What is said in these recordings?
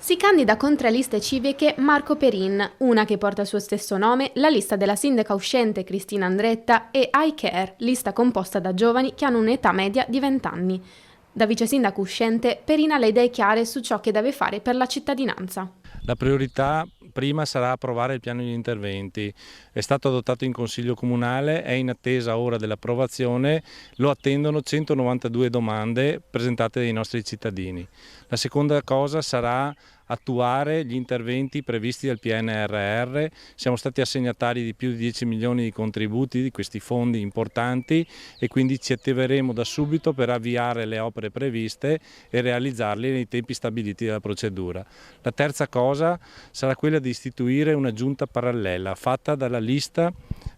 Si candida con 3 liste civiche Marco Perin, una che porta il suo stesso nome, la lista della sindaca uscente Cristina Andretta e iCare, lista composta da giovani che hanno un'età media di 20 anni. Da vice sindaco uscente, Perin ha le idee chiare su ciò che deve fare per la cittadinanza. La priorità prima sarà approvare il piano di interventi. È stato adottato in Consiglio Comunale, è in attesa ora dell'approvazione, lo attendono 192 domande presentate dai nostri cittadini. La seconda cosa sarà attuare gli interventi previsti dal PNRR. Siamo stati assegnatari di più di 10 milioni di contributi di questi fondi importanti e quindi ci attiveremo da subito per avviare le opere previste e realizzarle nei tempi stabiliti dalla procedura. La terza cosa sarà quella di istituire una giunta parallela fatta dalla lista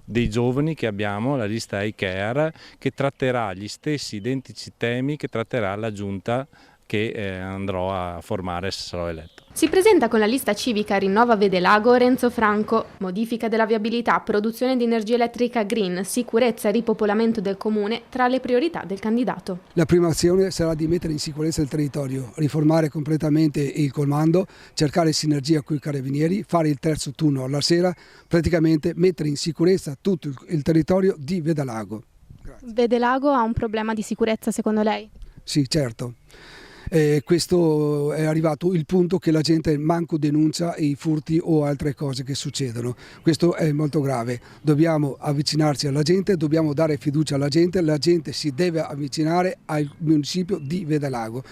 dei giovani che abbiamo, la lista iCare, che tratterà gli stessi identici temi che tratterà la giunta che andrò a formare se sarò eletto. Si presenta con la lista civica Rinnova Vedelago Renzo Franco, modifica della viabilità, produzione di energia elettrica green, sicurezza e ripopolamento del comune tra le priorità del candidato. La prima azione sarà di mettere in sicurezza il territorio, riformare completamente il comando, cercare sinergia con i carabinieri, fare il terzo turno alla sera, praticamente mettere in sicurezza tutto il territorio di Vedelago. Grazie. Vedelago ha un problema di sicurezza secondo lei? Sì, certo. Questo è arrivato il punto che la gente manco denuncia i furti o altre cose che succedono. Questo è molto grave. Dobbiamo avvicinarci alla gente, dobbiamo dare fiducia alla gente, la gente si deve avvicinare al municipio di Vedelago.